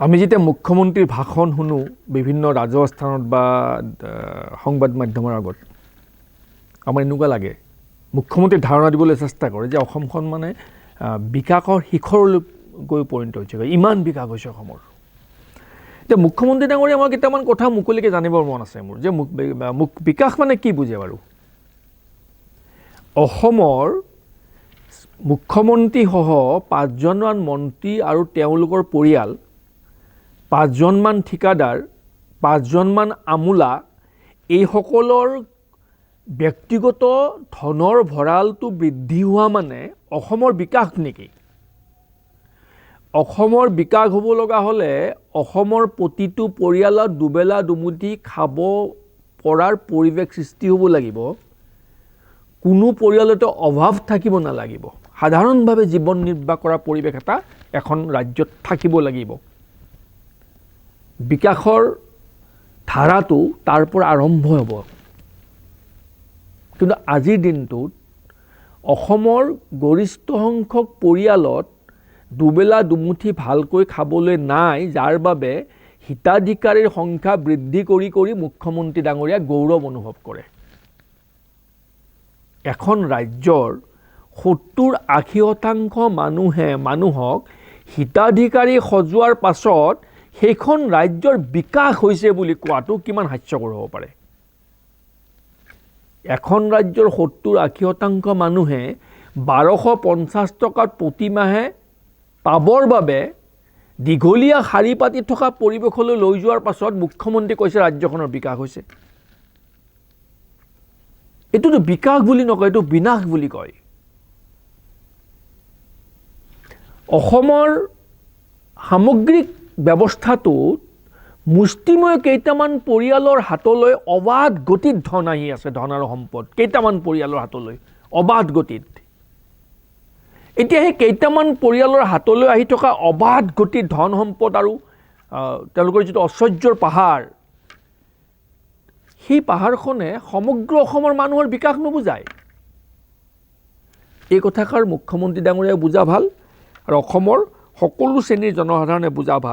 আমি যেতিয়া মুখ্যমন্ত্ৰীৰ ভাষণ শুনো বিভিন্ন ৰাজস্থানত বা সংবাদ মাধ্যমৰ আগত আমাৰ এনেকুৱা লাগে মুখ্যমন্ত্ৰীৰ ধাৰণা দিবলৈ চেষ্টা কৰে যে অসমখন মানে বিকাশৰ শিখৰলৈ গৈ পৰিণত হৈছে ইমান বিকাশ হৈছে অসমৰ এতিয়া মুখ্যমন্ত্ৰী ডাঙৰীয়া মই কেইটামান কথা মুকলিকে জানিবৰ মন আছে মোৰ যে বিকাশ মানে কি বুজে বাৰু অসমৰ মুখ্যমন্ত্ৰীসহ 5জনমান মন্ত্ৰী আৰু তেওঁলোকৰ পৰিয়াল 5জনমান ঠিকাদাৰ 5জনমান আমোলা এইসকলৰ ব্যক্তিগত ধনৰ ভঁৰালটো বৃদ্ধি হোৱা মানে অসমৰ বিকাশ নেকি অসমৰ বিকাশ হ'ব লগা হ'লে অসমৰ প্ৰতিটো পৰিয়ালত দুবেলা দুমুঠি খাব পৰাৰ পৰিৱেশ সৃষ্টি হ'ব লাগিব কোনো পৰিয়ালতে অভাৱ থাকিব নালাগিব সাধাৰণভাৱে জীৱন নিৰ্বাহ কৰা পৰিৱেশ এটা এখন ৰাজ্যত থাকিব লাগিব বিকাশৰ ধাৰাটো তাৰ পৰা আৰম্ভ হ'ব কিন্তু আজিৰ দিনটোত অসমৰ গৰিষ্ঠ সংখ্যক পৰিয়ালত দুবেলা দুমুঠি ভালকৈ খাবলৈ নাই যাৰ বাবে হিতাধিকাৰীৰ সংখ্যা বৃদ্ধি কৰি মুখ্যমন্ত্ৰী ডাঙৰীয়া গৌৰৱ অনুভৱ কৰে এখন ৰাজ্যৰ 70-80% মানুহক হিতাধিকাৰী সজোৱাৰ পাছত সেইখন ৰাজ্যৰ বিকাশ হৈছে বুলি কোৱাটো কিমান হাস্যকৰ হ'ব পাৰে এখন ৰাজ্যৰ 70-80% মানুহে 1250 টকাত প্ৰতি মাহে পাবৰ বাবে দীঘলীয়া শাৰী পাতি থকা পৰিৱেশলৈ লৈ যোৱাৰ পাছত মুখ্যমন্ত্ৰী কৈছে ৰাজ্যখনৰ বিকাশ হৈছে এইটোতো বিকাশ বুলি নকয় এইটো বিনাশ বুলি কয় অসমৰ সামগ্ৰিক ব্যৱস্থাটোত মুষ্টিময় কেইটামান পৰিয়ালৰ হাতলৈ অবাধ গতিত ধন আহি আছে ধন আৰু সম্পদ কেইটামান পৰিয়ালৰ হাতলৈ অবাধ গতিত এতিয়া সেই কেইটামান পৰিয়ালৰ হাতলৈ আহি থকা অবাধ গতিত ধন সম্পদ আৰু তেওঁলোকৰ যিটো ঐশ্বৰ্যৰ পাহাৰ সেই পাহাৰখনে সমগ্ৰ অসমৰ মানুহৰ বিকাশ নুবুজায় এই কথাষাৰ মুখ্যমন্ত্ৰী ডাঙৰীয়াই বুজা ভাল আৰু অসমৰ সকলো শ্ৰেণীৰ জনসাধাৰণে বুজা ভাল